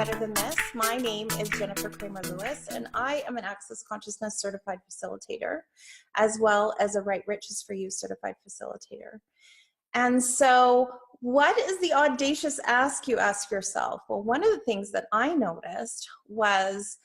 better than this. My name is Jennifer Cramer Lewis, and I am an Access Consciousness certified facilitator, as well as a Right Riches for You certified facilitator. And so what is the audacious ask, you ask yourself? Well, one of the things that I noticed was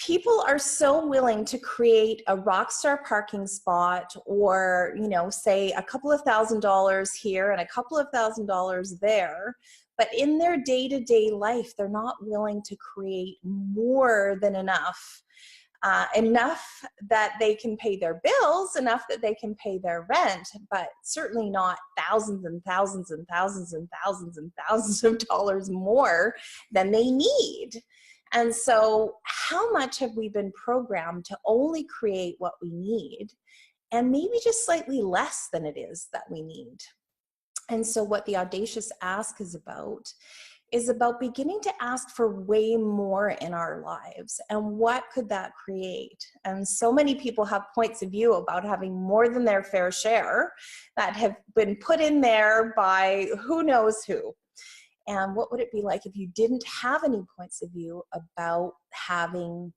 people are so willing to create a rock star parking spot, or, you know, say a couple of $1,000s here and a couple of $1,000s there. But in their day-to-day life, they're not willing to create more than enough. Enough that they can pay their bills, enough that they can pay their rent, but certainly not thousands and thousands and thousands and thousands and thousands of dollars more than they need. And so how much have we been programmed to only create what we need, and maybe just slightly less than it is that we need? And so what the audacious ask is about beginning to ask for way more in our lives. And what could that create? And so many people have points of view about having more than their fair share that have been put in there by who knows who. And what would it be like if you didn't have any points of view about having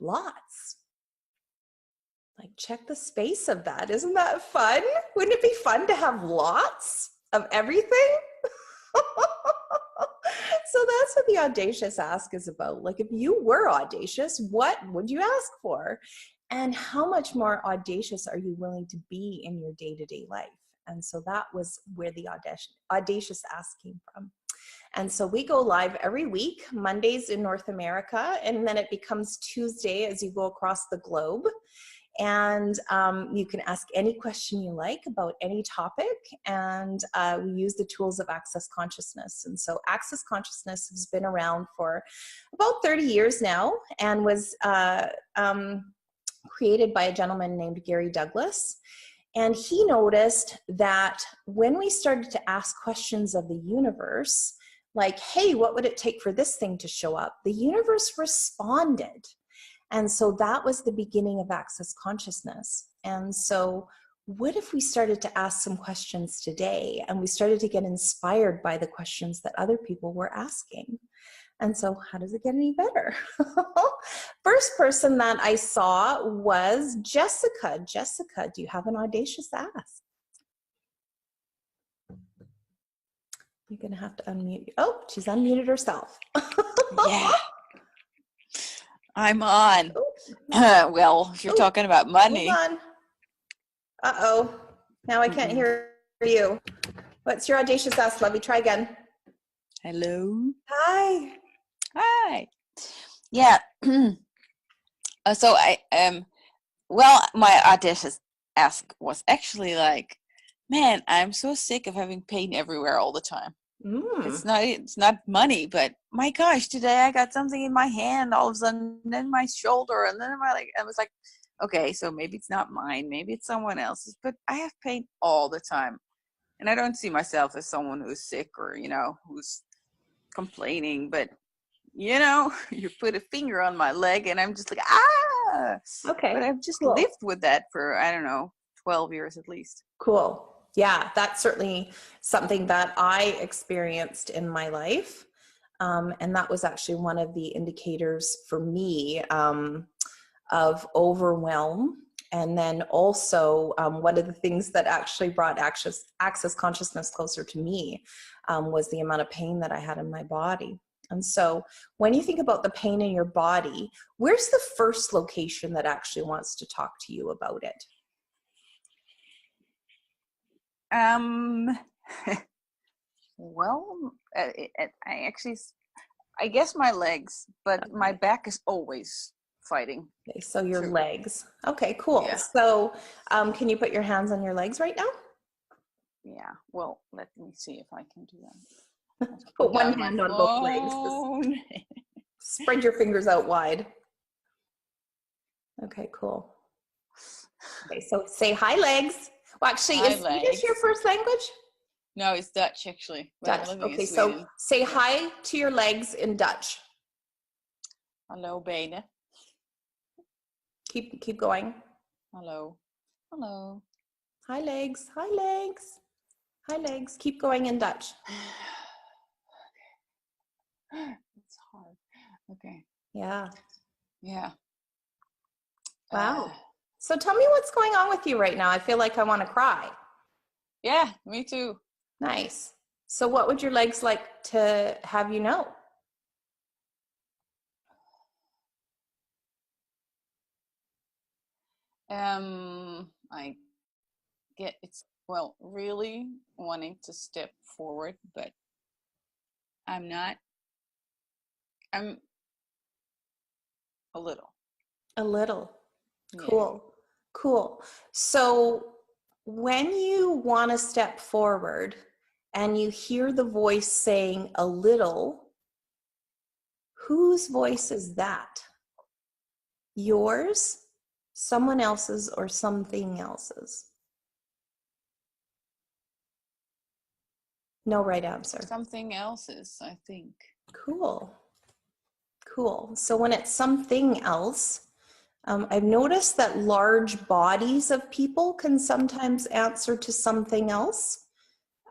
lots? Like, check the space of that. Isn't that fun? Wouldn't it be fun to have lots of everything? So that's what the audacious ask is about. Like, if you were audacious, what would you ask for? And how much more audacious are you willing to be in your day-to-day life? And so that was where the audacious ask came from. And so we go live every week, Mondays in North America, and then it becomes Tuesday as you go across the globe. And you can ask any question you like about any topic, and we use the tools of Access Consciousness. And so Access Consciousness has been around for about 30 years now, and was created by a gentleman named Gary Douglas. And he noticed that when we started to ask questions of the universe, like, hey, what would it take for this thing to show up? The universe responded. And so that was the beginning of Access Consciousness. And so what if we started to ask some questions today, and we started to get inspired by the questions that other people were asking? And so how does it get any better? First person that I saw was Jessica. Jessica, do you have an audacious ask? You're going to have to unmute. Oh, she's unmuted herself. Yeah. I'm on. Well, if you're talking about money. Hold on. Uh-oh. Now I can't hear you. What's your audacious ask, Lovey? Try again. Hello. Hi. Hi. Yeah. So well, my audacious ask was actually like, man, I'm so sick of having pain everywhere all the time. It's not money, but my gosh, today I got something in my hand all of a sudden, and then my shoulder, and then my leg. I was like, okay, so maybe it's not mine, maybe it's someone else's, but I have pain all the time. And I don't see myself as someone who's sick or, you know, who's complaining, but, you know, you put a finger on my leg and I'm just like, ah! Okay. But I've just lived with that for, I don't know, 12 years at least. Cool. Yeah, that's certainly something that I experienced in my life. And that was actually one of the indicators for me of overwhelm. And then also one of the things that actually brought access consciousness closer to me was the amount of pain that I had in my body. And so when you think about the pain in your body, where's the first location that actually wants to talk to you about it? Well, I guess my legs, but my back is always fighting. Okay, so your legs. Okay, cool. Yeah. So can you put your hands on your legs right now? Yeah, well, let me see if I can do that. Put one hand on both legs. Spread your fingers out wide. Okay, cool. Okay, so say hi, legs. Well, actually, is Swedish your first language? No, it's Dutch, actually. Dutch. Okay, so say hi to your legs in Dutch. Hallo, benen. Keep going. Hallo. Hallo. Hi, legs. Hi, legs. Hi, legs. Keep going in Dutch. it's hard. Okay. Yeah. Yeah. Wow. So tell me what's going on with you right now. I feel like I want to cry. Yeah, me too. Nice. So what would your legs like to have you know? I get it's well, really wanting to step forward, but I'm not. I'm a little. A little. Yeah. Cool. Cool. So when you want to step forward and you hear the voice saying a little, whose voice is that? Yours, someone else's, or something else's? No right answer. Something else's, I think. Cool. Cool. So when it's something else, I've noticed that large bodies of people can sometimes answer to something else.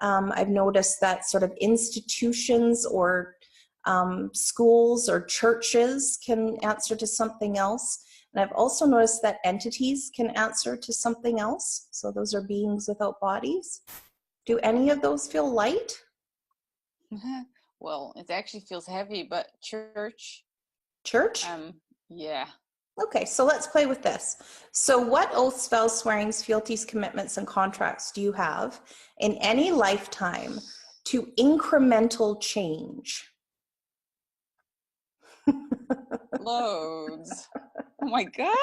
I've noticed that sort of institutions or schools or churches can answer to something else. And I've also noticed that entities can answer to something else. So those are beings without bodies. Do any of those feel light? Well, it actually feels heavy, but church. Church? Yeah. Okay, so let's play with this. So what oaths, vows, swearings, fealties, commitments, and contracts do you have in any lifetime to incremental change? Loads. Oh my God.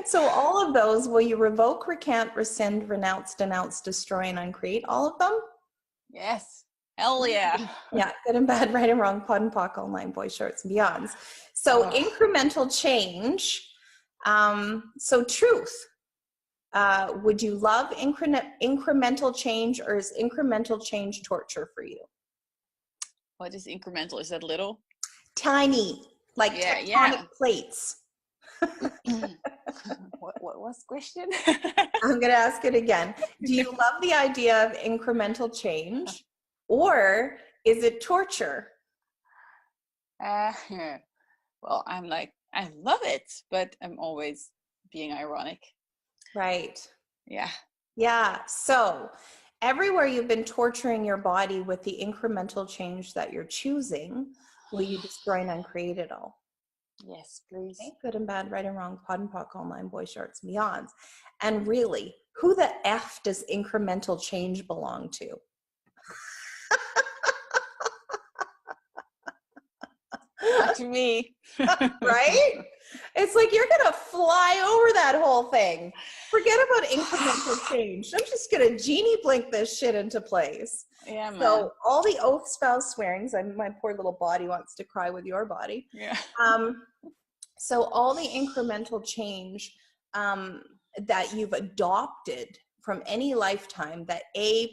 So all of those, will you revoke, recant, rescind, renounce, denounce, destroy, and uncreate all of them? Yes. Hell yeah. Yeah, good and bad, right and wrong, pod and poc, all nine, boys, shorts, and beyonds. So incremental change. So truth. Would you love incremental change, or is incremental change torture for you? What is incremental? Is that little? Tiny, like tectonic plates. What was the question? I'm going to ask it again. Do you love the idea of incremental change, or is it torture? Well, I'm like, I love it, but I'm always being ironic. Right. Yeah. Yeah. So everywhere you've been torturing your body with the incremental change that you're choosing, will you destroy and uncreate it all? Yes, please. Okay, good and bad, right and wrong, pod and poc, all nine, boys, shorts, and beyonds. And really, who the F does incremental change belong to? Not to me. Right? It's like you're going to fly over that whole thing. Forget about incremental change. I'm just going to genie blink this shit into place. Yeah, man. So all the oaths, vows, swearings, my poor little body wants to cry with your body. Yeah. So all the incremental change that you've adopted from any lifetime, that A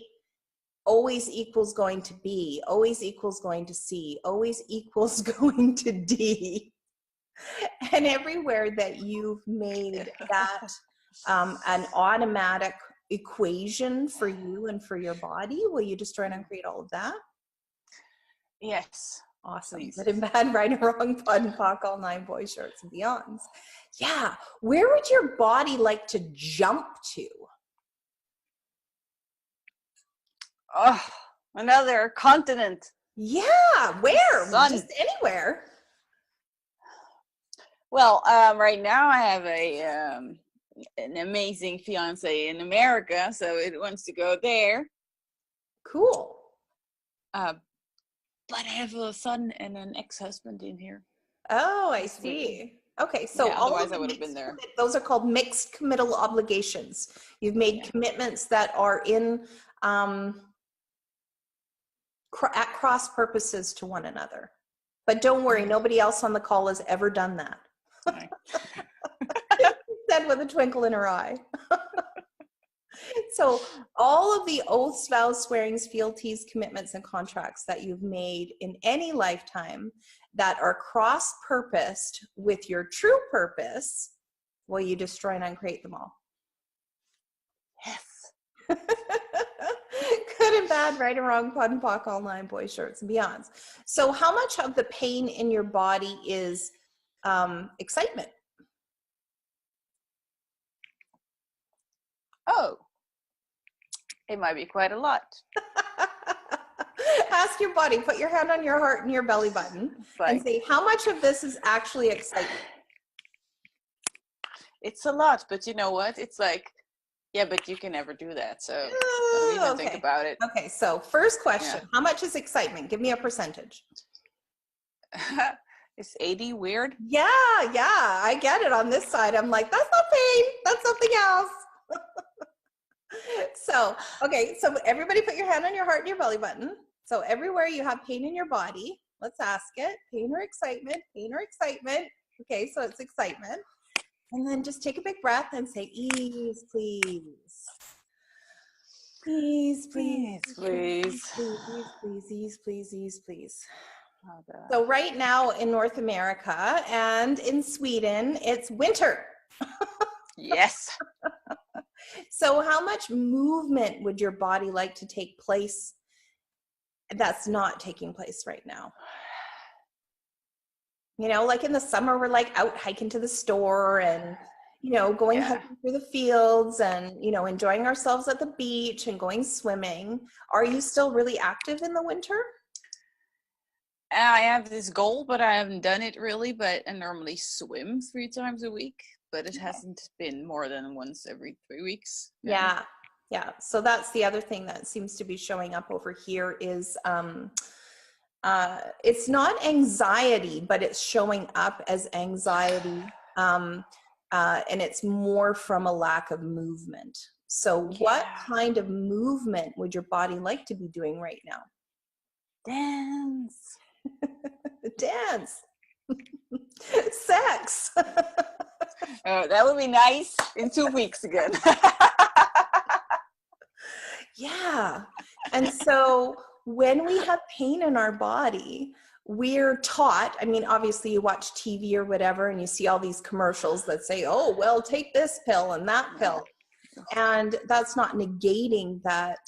always equals going to B, always equals going to C, always equals going to D. And everywhere that you've made that an automatic equation for you and for your body, will you destroy and uncreate all of that? Yes. Awesome. Please. Good and bad, right and wrong, pod and poc, all nine, boys, shorts, and beyonds. Yeah. Where would your body like to jump to? Oh, another continent. Yeah. Where? Sun. Just anywhere. Well, right now I have an amazing fiance in America, so it wants to go there. Cool. But I have a son and an ex-husband in here. Oh, I see. Okay, so yeah, otherwise I would have been there. Those are called mixed committal obligations. You've made commitments that are in at cross purposes to one another. But don't worry, nobody else on the call has ever done that. Right. Said with a twinkle in her eye. So all of the oaths, vows, swearings, fealties, commitments, and contracts that you've made in any lifetime that are cross-purposed with your true purpose, will you destroy and uncreate them all? Yes. good and bad, right and wrong, POD and POC, all nine, boys, shorts, and beyonds. So how much of the pain in your body is excitement? Oh, it might be quite a lot. Ask your body, put your hand on your heart and your belly button and say, how much of this is actually excitement? It's a lot, but you know what? It's like, yeah, but you can never do that. So don't even think about it. Okay, so first question, how much is excitement? Give me a percentage. Is 80 weird? Yeah, I get it on this side. I'm like, that's not pain, that's something else. So, okay, so everybody put your hand on your heart and your belly button. So everywhere you have pain in your body, let's ask it, pain or excitement, pain or excitement. Okay, so it's excitement. And then just take a big breath and say, ease, please. Ease, please. Please. Ease, please. Oh, so right now in North America and in Sweden, it's winter. Yes. So how much movement would your body like to take place that's not taking place right now? You know, like in the summer, we're like out hiking to the store and, you know, going hiking through the fields and, you know, enjoying ourselves at the beach and going swimming. Are you still really active in the winter? I have this goal, but I haven't done it really. But I normally swim 3 times a week, but it hasn't been more than once every 3 weeks. Yeah. So that's the other thing that seems to be showing up over here is it's not anxiety, but it's showing up as anxiety. And it's more from a lack of movement. So what kind of movement would your body like to be doing right now? Dance. Dance. Sex. Oh, that would be nice in 2 weeks again. Yeah. And so when we have pain in our body, we're taught, I mean, obviously you watch TV or whatever, and you see all these commercials that say, oh, well, take this pill and that pill. And that's not negating that,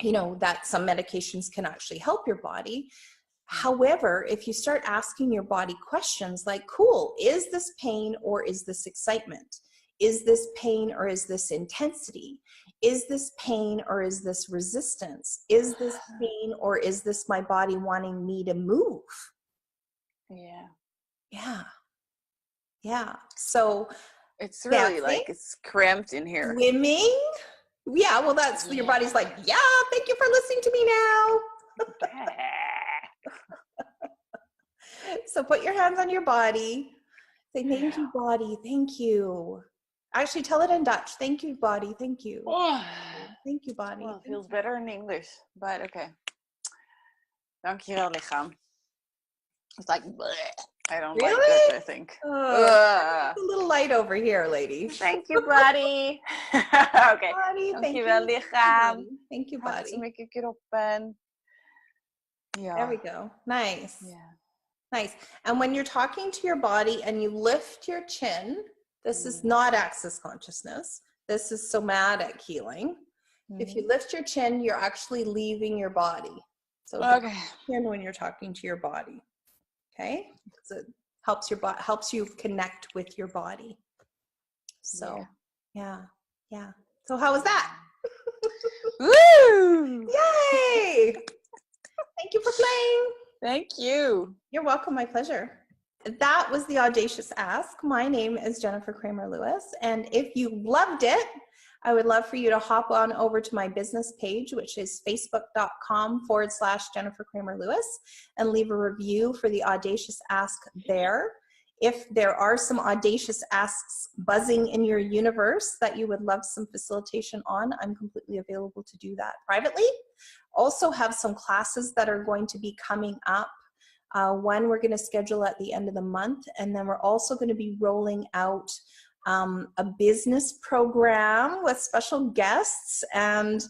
you know, that some medications can actually help your body. However, if you start asking your body questions like, cool, is this pain or is this excitement? Is this pain or is this intensity? Is this pain or is this resistance? Is this pain or is this my body wanting me to move? Yeah. So it's really like it's cramped in here. Swimming? Yeah, well, that's your body's like, yeah, thank you for listening to me now. So put your hands on your body. Say, thank you, body. Thank you. Actually, tell it in Dutch. Thank you, body. Thank you. Thank you, body. Well, it feels better in English, but okay. Dankjewel, lichaam. It's like, bleh. I don't like Dutch, I think. It's a little light over here, ladies. Thank you, body. Okay. Body, Dankjewel, lichaam. Thank you, body. Hartstikke ik erop ben. Yeah. There we go. Nice. Yeah. Nice. And when you're talking to your body and you lift your chin, this is not access consciousness. This is somatic healing. If you lift your chin, you're actually leaving your body. So chin when you're talking to your body. Okay? So it helps you connect with your body. So yeah. So how was that? Woo! Yay! Thank you for playing. Thank you. You're welcome. My pleasure. That was the Audacious Ask. My name is Jennifer Cramer Lewis. And if you loved it, I would love for you to hop on over to my business page, which is facebook.com/Jennifer Cramer Lewis, and leave a review for the Audacious Ask there. If there are some audacious asks buzzing in your universe that you would love some facilitation on, I'm completely available to do that privately. Also have some classes that are going to be coming up. One we're going to schedule at the end of the month, and then we're also going to be rolling out a business program with special guests and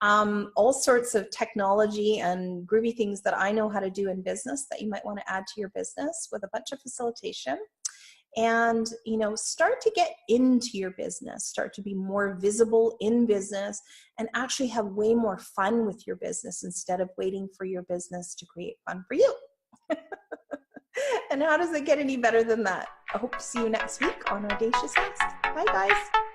all sorts of technology and groovy things that I know how to do in business that you might want to add to your business with a bunch of facilitation. and, you know, start to get into your business, start to be more visible in business, and actually have way more fun with your business instead of waiting for your business to create fun for you. And how does it get any better than that? I hope to see you next week on Audacious Ask. Bye, guys.